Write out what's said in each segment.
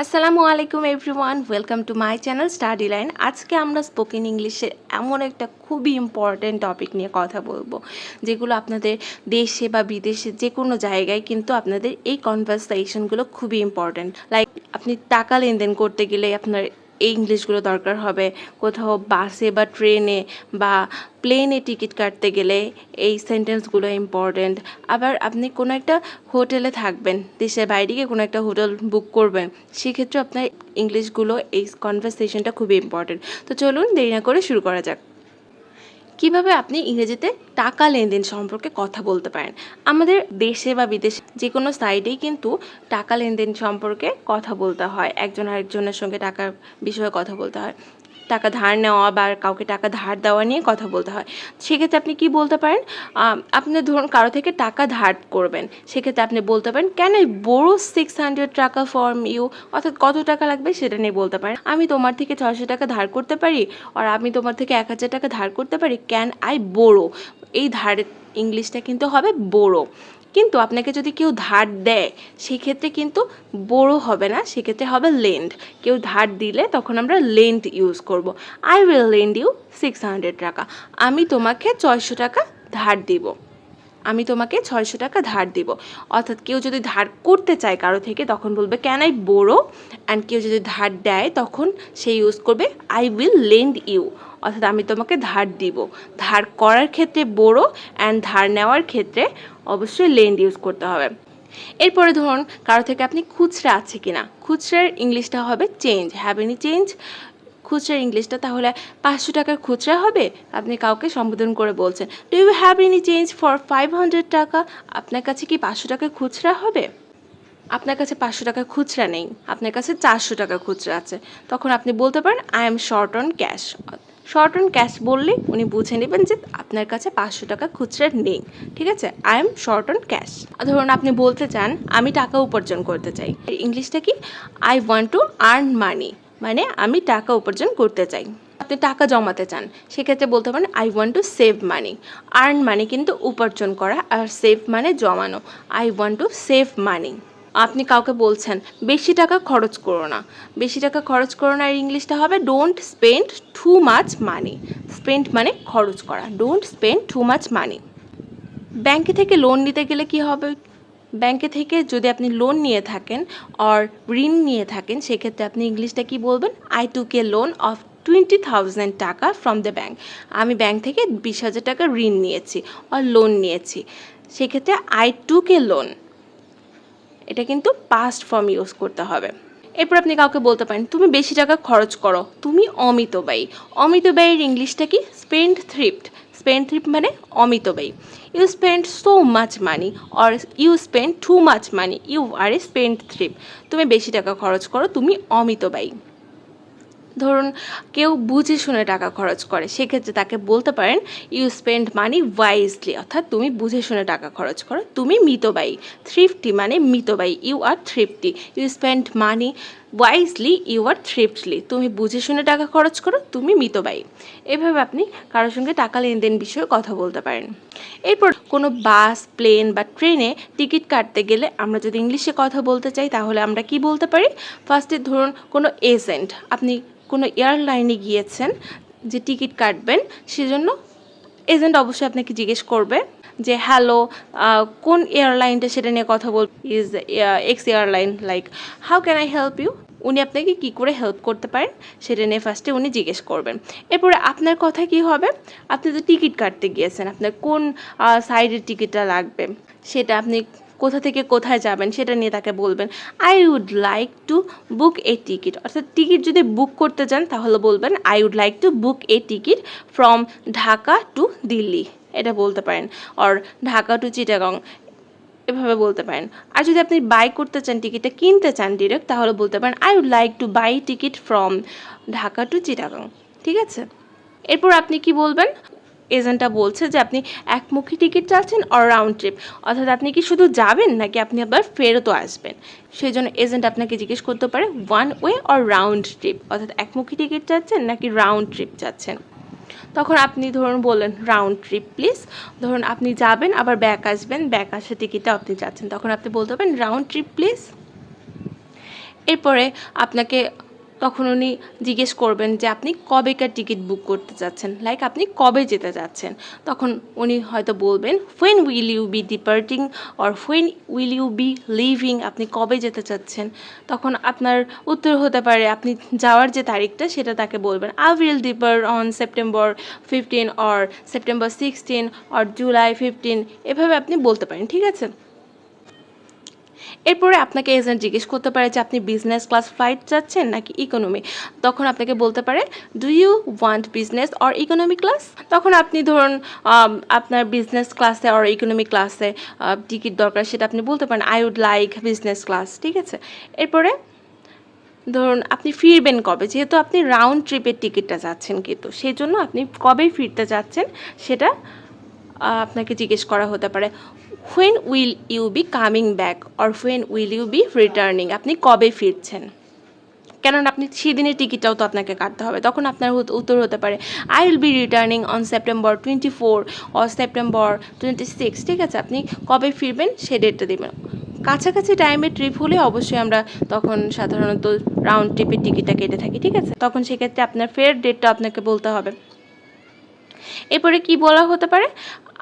আসসালামু আলাইকুম everyone, welcome to my channel study line. আজকে আমরা স্পোকেন ইংলিশের এমন একটা খুবই ইম্পর্ট্যান্ট টপিক নিয়ে কথা বলবো, যেগুলো আপনাদের দেশে বা বিদেশে যে কোনো জায়গায় কিন্তু আপনাদের এই কনভারসেশনগুলো খুবই ইম্পর্ট্যান্ট। লাইক আপনি টাকা লেনদেন করতে গেলে আপনার এই ইংলিশগুলো দরকার হবে, কোথাও বাসে বা ট্রেনে বা প্লেনে টিকিট কাটতে গেলে এই সেন্টেন্সগুলো ইম্পর্ট্যান্ট। আবার আপনি কোনো একটা হোটেলে থাকবেন, দেশের বাইরে গিয়ে কোনো একটা হোটেল বুক করবেন, সেক্ষেত্রে আপনার ইংলিশগুলো এই কনভারসেশনটা খুবই ইম্পর্ট্যান্ট। তো চলুন দেরি না করে শুরু করা যাক। কিভাবে আপনি ইংরেজিতে টাকা লেনদেন সম্পর্কে কথা বলতে পারেন। আমাদের দেশে বা বিদেশে যে কোনো সাইডেই কিন্তু টাকা লেনদেন সম্পর্কে কথা বলতে হয়, একজন আরেকজনের সঙ্গে টাকার বিষয়ে কথা বলতে হয়, টাকা ধার নেওয়া বা কাউকে টাকা ধার দেওয়া নিয়ে কথা বলতে হয়। সেক্ষেত্রে আপনি কি বলতে পারেন, আপনি ধরুন কারো থেকে টাকা ধার করবেন, সেক্ষেত্রে আপনি বলতে পারেন ক্যান আই বোরো 600 টাকা ফ্রম ইউ, অর্থাৎ কত টাকা লাগবে সেটা নিয়ে বলতে পারেন। আমি তোমার থেকে 600 টাকা ধার করতে পারি, আর আমি তোমার থেকে 1000 টাকা ধার করতে পারি, ক্যান আই বোরো। এই ধারের ইংলিশটা কিন্তু হবে বোরো। কিন্তু আপনাকে যদি কেউ ধার দেয় সেক্ষেত্রে কিন্তু বোরো হবে না, সেক্ষেত্রে হবে লেন্ড। কেউ ধার দিলে তখন আমরা লেন্ড ইউজ করব। আই উইল লেন্ড ইউ 600 টাকা, আমি তোমাকে 600 টাকা ধার দিব, আমি তোমাকে 600 টাকা ধার দিব। অর্থাৎ কেউ যদি ধার করতে চায় কারো থেকে তখন বলবে ক্যান আই বোরো, অ্যান্ড কেউ যদি ধার দেয় তখন সে ইউজ করবে আই উইল লেন্ড ইউ, অর্থাৎ আমি তোমাকে ধার দিব। ধার করার ক্ষেত্রে বোরো, অ্যান্ড ধার নেওয়ার ক্ষেত্রে অবশ্যই লেন্ড ইউজ করতে হবে। এরপরে ধরুন কারো থেকে আপনি খুচরা আছে কিনা, খুচরার ইংলিশটা হবে চেঞ্জ। হ্যাভ এনি চেঞ্জ, খুচরার ইংলিশটা তাহলে 500 টাকার খুচরা হবে। আপনি কাউকে সম্বোধন করে বলছেন do you have any change for 500 টাকা, আপনার কাছে কি 500 টাকার খুচরা হবে? আপনার কাছে 500 টাকার খুচরা নেই, আপনার কাছে 400 টাকা খুচরা আছে, তখন আপনি বলতে পারেন I am short on cash. Short on cash বললে উনি বুঝে নেবেন যে আপনার কাছে 500 টাকা খুচরা নেই। ঠিক আছে, I am short on cash. ধরুন আপনি বলতে চান আমি টাকা উপার্জন করতে চাই, ইংলিশটা কি? I want to earn money, মানে আমি টাকা উপার্জন করতে চাই। আপনি টাকা জমাতে চান, সেক্ষেত্রে বলতে পারেন I want to save money. Earn মানে কিন্তু উপার্জন করা, আর সেভ মানে জমানো। আই ওয়ান্ট টু সেভ মানি। আপনি কাউকে বলছেন বেশি টাকা খরচ করো না, বেশি টাকা খরচ করো না এর ইংলিশটা হবে don't spend too much money. Spend মানে খরচ করা, ডোন্ট স্পেন্ড টু মাচ মানি। ব্যাংকে থেকে লোন নিতে গেলে কি হবে? ব্যাংকে থেকে যদি আপনি লোন নিয়ে থাকেন আর ঋণ নিয়ে থাকেন, সেক্ষেত্রে আপনি ইংলিশটা কি বলবেন? I took A loan of 20,000 টাকা ফ্রম দ্য ব্যাংক। আমি ব্যাংক থেকে 20,000 টাকা ঋণ নিয়েছি আর লোন নিয়েছি, সেক্ষেত্রে আই টুক এ লোন, এটা কিন্তু পাস্ট ফর্ম ইউজ করতে হবে। এরপর আপনি কাউকে বলতে পারেন তুমি বেশি টাকা খরচ করো, তুমি অমিতব্যয়ী। অমিতব্যয়ীর ইংলিশটা কি? Spend thrift. স্পেন্ড থ্রিফট মানে অমিতব্যয়ী। You spend so much money or you spend too much money, you are a spendthrift. তুমি বেশি টাকা খরচ করো, তুমি অমিতব্যয়ী। ধরুন কেউ বুঝে শুনে টাকা খরচ করে, সেক্ষেত্রে তাকে বলতে পারেন ইউ স্পেন্ড মানি ওয়াইজলি, অর্থাৎ তুমি বুঝে শুনে টাকা খরচ করো, তুমি মিতব্যয়ী। থ্রিফটি মানে মিতব্যয়ী, you are thrifty. You spend money wisely, you are thriftily. তুমি বুঝে শুনে টাকা খরচ করো, তুমি মিতব্যয়ী। এভাবে আপনি কারোর সঙ্গে টাকা লেনদেন বিষয়ে কথা বলতে পারেন। এরপর কোনো বাস, প্লেন বা ট্রেনে টিকিট কাটতে গেলে আমরা যদি ইংলিশে কথা বলতে চাই তাহলে আমরা কি বলতে পারি? ফার্স্টে ধরুন কোনো এজেন্ট, আপনি কোনো এয়ারলাইনে গিয়েছেন যে টিকিট কাটবেন, সেজন্য এজেন্ট অবশ্যই আপনাকে জিজ্ঞেস করবে যে হ্যালো কোন এয়ারলাইনটা সেটা নিয়ে কথা বল, is X airline, like how can I help you. উনি আপনাকে কী করে হেল্প করতে পারেন সেটা নিয়ে ফার্স্টে উনি জিজ্ঞেস করবেন। এরপরে আপনার কথা কি হবে? আপনি তো টিকিট কাটতে গিয়েছেন, আপনার কোন সাইডের টিকিটটা লাগবে সেটা, আপনি কোথা থেকে কোথায় যাবেন সেটা নিয়ে তাকে বলবেন I would like to book a ticket. অর্থাৎ টিকিট যদি বুক করতে চান তাহলে বলবেন I would like to book a ticket from Dhaka to Delhi, এটা বলতে পারেন। আর ঢাকা টু চিটাগং, এভাবে বলতে পারেন। আর যদি আপনি বাই করতে চান, টিকিটটা কিনতে চান ডিরেক্ট, তাহলে বলতে পারেন I would like to buy ticket from Dhaka to Chittagong. ঠিক আছে, এরপর আপনি কি বলবেন? এজেন্টটা বলছে যে আপনি একমুখী টিকিট চাচ্ছেন অর রাউন্ড ট্রিপ, অর্থাৎ আপনি কি শুধু যাবেন নাকি আপনি আবার ফেরতও আসবেন। সেই জন্য এজেন্ট আপনাকে জিজ্ঞেস করতে পারে one way or round trip, অর্থাৎ একমুখী টিকিট চাচ্ছেন নাকি রাউন্ড ট্রিপ চাচ্ছেন। তখন আপনি ধরুন বললেন রাউন্ড ট্রিপ প্লিজ। ধরুন আপনি যাবেন আবার ব্যাক আসবেন, ব্যাক আসার টিকিটটা আপনি চাচ্ছেন, তখন আপনি বলতে পারেন রাউন্ড ট্রিপ প্লিজ। এরপরে আপনাকে তখন উনি জিজ্ঞেস করবেন যে আপনি কবেকার টিকিট বুক করতে চাচ্ছেন, লাইক আপনি কবে যেতে চাচ্ছেন। তখন উনি হয়তো বলবেন when will you be departing or when will you be leaving, আপনি কবে যেতে চাচ্ছেন। তখন আপনার উত্তর হতে পারে আপনি যাওয়ার যে তারিখটা সেটা তাকে বলবেন I will depart on September 15 or September 16 or July 15, এভাবে আপনি বলতে পারেন, ঠিক আছে। এরপরে আপনাকে এজেন্ট জিজ্ঞেস করতে পারে যে আপনি বিজনেস ক্লাস ফ্লাইট চাচ্ছেন নাকি ইকোনমি। তখন আপনাকে বলতে পারে do you want business or economy class. তখন আপনি ধরুন আপনার বিজনেস ক্লাসে অর ইকোনমি ক্লাসে টিকিট দরকার, সেটা আপনি বলতে পারেন I would like business class, ঠিক আছে। এরপরে ধরুন আপনি ফিরবেন কবে, যেহেতু আপনি রাউন্ড ট্রিপের টিকিটটা চাচ্ছেন, কিন্তু সেই জন্য আপনি কবে ফিরতে চাচ্ছেন সেটা আপনাকে জিজ্ঞেস করা হতে পারে when will you be coming back or when will you be returning, আপনি কবে ফিরছেন। কেননা আপনি সেদিনের টিকিটটাও তো আপনাকে কাটতে হবে। তখন আপনার উত্তর হতে পারে I will be returning on September 24 or September 26, ঠিক আছে। আপনি কবে ফিরবেন সে ডেটটা দেবেন। কাছাকাছি টাইমের ট্রিপ হলে অবশ্যই আমরা তখন সাধারণত রাউন্ড ট্রিপের টিকিটটা কেটে থাকি, ঠিক আছে। তখন সেক্ষেত্রে আপনার ফের ডেটটা আপনাকে বলতে হবে। এরপরে কি বলা হতে পারে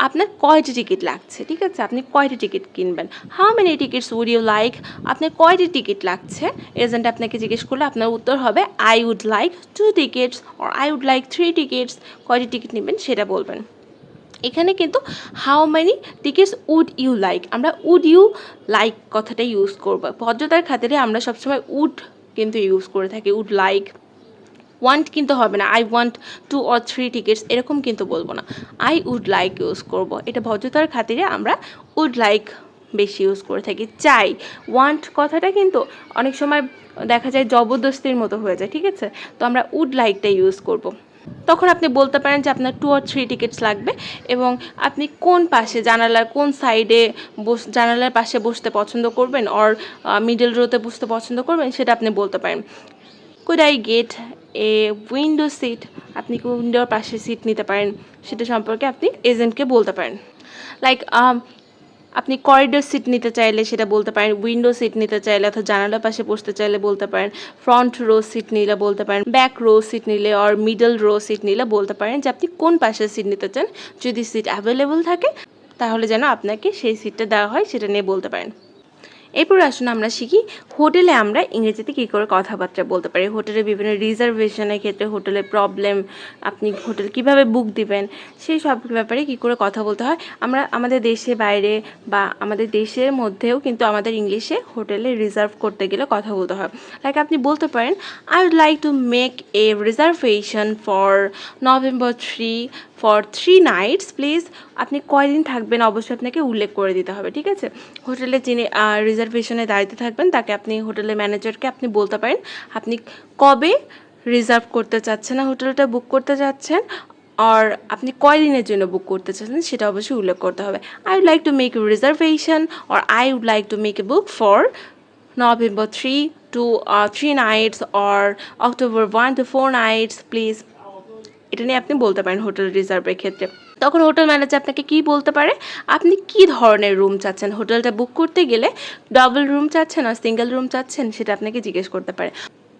আপনার কয়টি টিকিট লাগছে, ঠিক আছে, আপনি কয়টি টিকিট কিনবেন। How many tickets would you like, আপনার কয়টি টিকিট লাগছে। এজেন্ট আপনাকে জিজ্ঞেস করলে আপনার উত্তর হবে I would like 2 tickets or I would like 3 tickets, কয়টি টিকিট নেবেন সেটা বলবেন। এখানে কিন্তু how many tickets would you like, আমরা উড ইউ লাইক কথাটা ইউজ করব। ভদ্রতার খাতিরে আমরা সবসময় উড কিন্তু ইউজ করে থাকি, উড লাইক। ওয়ান্ট কিন্তু হবে না, আই ওয়ান্ট 2 or 3 টিকিটস এরকম কিন্তু বলবো না, আই উড লাইক ইউজ করব। এটা ভদ্রতার খাতিরে আমরা উড লাইক বেশি ইউজ করে থাকি। চাই, ওয়ান্ট কথাটা কিন্তু অনেক সময় দেখা যায় জবরদস্তির মতো হয়ে যায়, ঠিক আছে। তো আমরা উড লাইকটা ইউজ করব। তখন আপনি বলতে পারেন যে আপনার 2 or 3 টিকিটস লাগবে এবং আপনি কোন পাশে, জানালার কোন সাইডে জানালার পাশে বসতে পছন্দ করবেন অর মিডল রোতে বসতে পছন্দ করবেন সেটা আপনি বলতে পারেন। Could I get a window seat, আপনি কি উইন্ডোর পাশে সিট নিতে পারেন সেটা সম্পর্কে আপনি এজেন্টকে বলতে পারেন। লাইক আপনি করিডোর সিট নিতে চাইলে সেটা বলতে পারেন, উইন্ডো সিট নিতে চাইলে অথবা জানালার পাশে বসতে চাইলে বলতে পারেন, ফ্রন্ট রো সিট নিলে বলতে পারেন, ব্যাক রো সিট নিলে আর মিডল রো সিট নিলে বলতে পারেন যে আপনি কোন পাশে সিট নিতে চান। যদি সিট অ্যাভেলেবল থাকে তাহলে যেন আপনাকে সেই সিটটা দেওয়া হয় সেটা নিয়ে বলতে পারেন। এরপর আসুন আমরা শিখি হোটেলে আমরা ইংরেজিতে কী করে কথাবার্তা বলতে পারি। হোটেলে বিভিন্ন রিজার্ভেশনের ক্ষেত্রে হোটেলের প্রবলেম, আপনি হোটেল কিভাবে বুক দিবেন সেই সব ব্যাপারে কী করে কথা বলতে হয়। আমরা আমাদের দেশে বাইরে বা আমাদের দেশের মধ্যেও কিন্তু আমাদের ইংলিশে হোটেলে রিজার্ভ করতে গেলে কথা বলতে হয়। লাইক আপনি বলতে পারেন I would like to make a reservation for November 3 for 3 nights please. আপনি কয়দিন থাকবেন অবশ্যই আপনাকে উল্লেখ করে দিতে হবে, ঠিক আছে। হোটেলে যিনি রিজার্ভেশনে দাঁড়িয়ে থাকবেন তাকে আপনি হোটেলের ম্যানেজারকে আপনি বলতে পারেন আপনি কবে রিজার্ভ করতে চাচ্ছেন, হোটেলটা বুক করতে চাচ্ছেন আর আপনি কয়দিনের জন্য বুক করতে চাচ্ছেন সেটা অবশ্যই উল্লেখ করতে হবে। I would like to make a reservation or I would like to make a book for November 3 to 3 nights or October 1 to 4 nights please. এটা নিয়ে আপনি বলতে পারেন হোটেল রিজার্ভের ক্ষেত্রে। তখন হোটেল ম্যানেজার আপনাকে কি বলতে পারে আপনি কি ধরনের রুম চাচ্ছেন, হোটেলটা বুক করতে গেলে ডাবল রুম চাচ্ছেন আর সিঙ্গেল রুম চাচ্ছেন সেটা আপনাকে জিজ্ঞেস করতে পারে।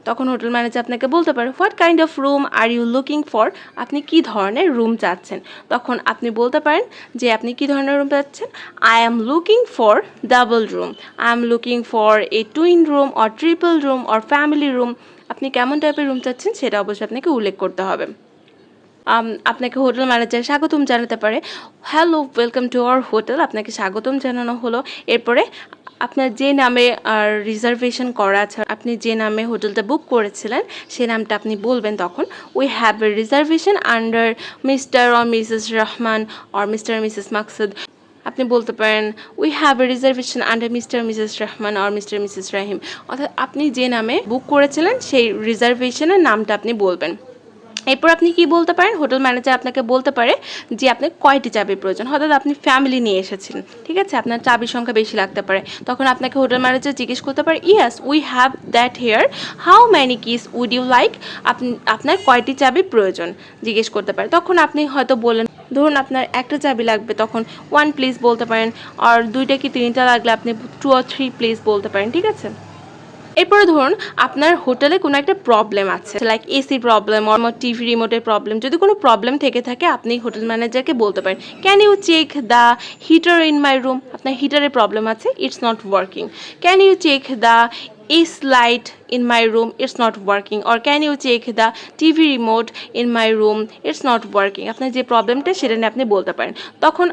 তখন হোটেল ম্যানেজার আপনাকে বলতে পারে what kind of room are you looking for, আপনি কি ধরনের রুম চাচ্ছেন। তখন আপনি বলতে পারেন যে আপনি কি ধরনের রুম চাচ্ছেন, I am looking for double room, I am looking for a twin room or triple room or family room. আপনি কেমন টাইপের রুম চাচ্ছেন সেটা অবশ্যই আপনাকে উল্লেখ করতে হবে। আপনাকে হোটেল ম্যানেজার স্বাগতম জানাতে পারে, hello welcome to our hotel, আপনাকে স্বাগতম জানানো হলো। এরপরে আপনার যে নামে রিজার্ভেশন করা আছে, আপনি যে নামে হোটেলটা বুক করেছিলেন সেই নামটা আপনি বলবেন। তখন we have a reservation under mister or missus Rahman or mister missus Maksud. আপনি বলতে পারেন we have a reservation under mister missus Rahman or mister missus Rahim. অর্থাৎ আপনি যে নামে বুক করেছিলেন সেই রিজার্ভেশনের নামটা আপনি বলবেন। এরপর আপনি কি বলতে পারেন, হোটেল ম্যানেজার আপনাকে বলতে পারে যে আপনার কয়টি চাবির প্রয়োজন, হঠাৎ আপনি ফ্যামিলি নিয়ে এসেছেন, ঠিক আছে, আপনার চাবির সংখ্যা বেশি লাগতে পারে। তখন আপনাকে হোটেল ম্যানেজার জিজ্ঞেস করতে পারে yes we have that here, how many keys would you like, আপনার কয়টি চাবির প্রয়োজন জিজ্ঞেস করতে পারে। তখন আপনি হয়তো বলেন ধরুন আপনার একটা চাবি লাগবে, তখন 1 প্লিজ বলতে পারেন, আর 2টা কি 3টা লাগলে আপনি 2 or 3 প্লিজ বলতে পারেন, ঠিক আছে। এরপরে ধরুন আপনার হোটেলে কোনো একটা প্রবলেম আছে, like AC problem or TV রিমোটের প্রবলেম। যদি কোনো প্রবলেম থেকে থাকে আপনি হোটেল ম্যানেজারকে বলতে পারেন, can you check the heater in my room? আপনার হিটারের প্রবলেম আছে, it's not working. Can you check the AC light in my room, it's not working. Or can you check the TV remote in my room, it's not working. আপনার যে প্রবলেমটা সেটা নিয়ে আপনি বলতে পারেন। তখন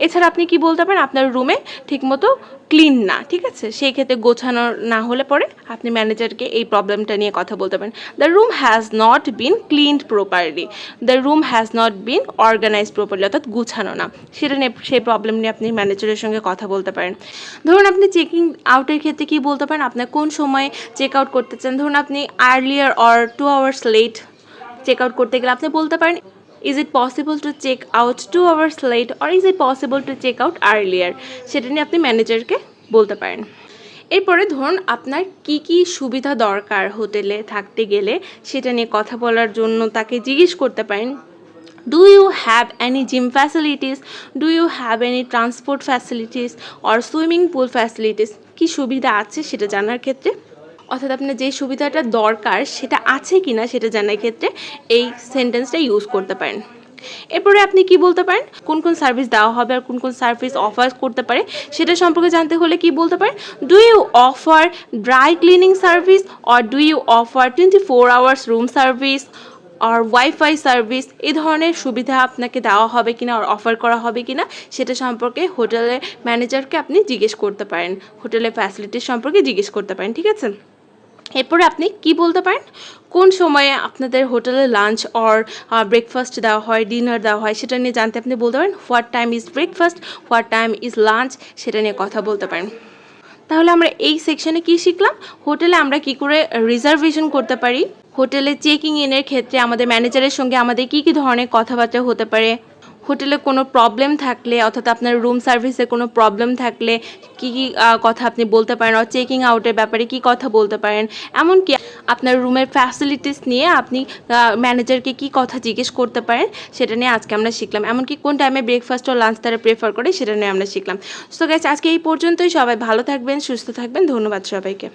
এছাড়া আপনি কি বলতে পারেন, আপনার রুমে ঠিকমতো ক্লিন না, ঠিক আছে, সেই ক্ষেত্রে গোছানো না হলে পরে আপনি ম্যানেজারকে এই প্রবলেমটা নিয়ে কথা বলতে পারেন। The room has not been cleaned properly, the room has not been organised properly, অর্থাৎ গুছানো না, সেটা নিয়ে সেই প্রবলেম নিয়ে আপনি ম্যানেজারের সঙ্গে কথা বলতে পারেন। ধরুন আপনি চেকিং আউটের ক্ষেত্রে কি বলতে পারেন, আপনার কোন সময় চেক আউট করতে চান। ধরুন আপনি earlier or 2 hours late check out করতে গেলে আপনি বলতে পারেন, is it possible to check out 2 hours late or is it possible to check out earlier, সেটা নিয়ে আপনি ম্যানেজারকে বলতে পারেন। এরপরে ধরুন আপনার কি কি সুবিধা দরকার হোটেলে থাকতে গেলে সেটা নিয়ে কথা বলার জন্য তাকে জিজ্ঞেস করতে পারেন, do you have any gym facilities, do you have any transport facilities or swimming pool facilities. কী সুবিধা আছে সেটা জানার ক্ষেত্রে, অর্থাৎ আপনার যে সুবিধাটা দরকার সেটা আছে কি না সেটা জানার ক্ষেত্রে এই সেন্টেন্সটা ইউজ করতে পারেন। এরপরে আপনি কি বলতে পারেন, কোন কোন সার্ভিস দেওয়া হবে আর কোন কোন সার্ভিস অফার করতে পারে সেটা সম্পর্কে জানতে হলে কি বলতে পারেন, do you offer dry cleaning service or do you offer 24 hours room service আর ওয়াইফাই সার্ভিস। এই ধরনের সুবিধা আপনাকে দেওয়া হবে কিনা আর অফার করা হবে কিনা সেটা সম্পর্কে হোটেলের ম্যানেজারকে আপনি জিজ্ঞেস করতে পারেন, হোটেলের ফ্যাসিলিটিস সম্পর্কে জিজ্ঞেস করতে পারেন, ঠিক আছে। এরপরে আপনি কি বলতে পারেন, কোন সময়ে আপনাদের হোটেলে লাঞ্চ অর ব্রেকফাস্ট দেওয়া হয়, ডিনার দেওয়া হয়, সেটা নিয়ে জানতে আপনি বলতে পারেন, what time is breakfast, what time is lunch, সেটা নিয়ে কথা বলতে পারেন। তাহলে আমরা এই সেকশনে কি শিখলাম, হোটেলে আমরা কি করে রিজার্ভেশন করতে পারি, হোটেলে চেকিং ইনের ক্ষেত্রে আমাদের ম্যানেজারের সঙ্গে আমাদের কি কি ধরনের কথাবার্তা হতে পারে, হোটেলে কোনো প্রবলেম থাকলে অর্থাৎ আপনার রুম সার্ভিসে কোনো প্রবলেম থাকলে কী কী কথা আপনি বলতে পারেন, আর চেকিং আউটের ব্যাপারে কি কথা বলতে পারেন, এমনকি আপনার রুমের ফ্যাসিলিটিস নিয়ে আপনি ম্যানেজারকে কি কথা জিজ্ঞেস করতে পারেন সেটা নিয়ে আজকে আমরা শিখলাম। এমনকি কোন টাইমে ব্রেকফাস্ট ও লাঞ্চ তারা প্রেফার করে সেটা নিয়ে আমরা শিখলাম। সো গাইস আজকে এই পর্যন্তই, সবাই ভালো থাকবেন, সুস্থ থাকবেন, ধন্যবাদ সবাইকে।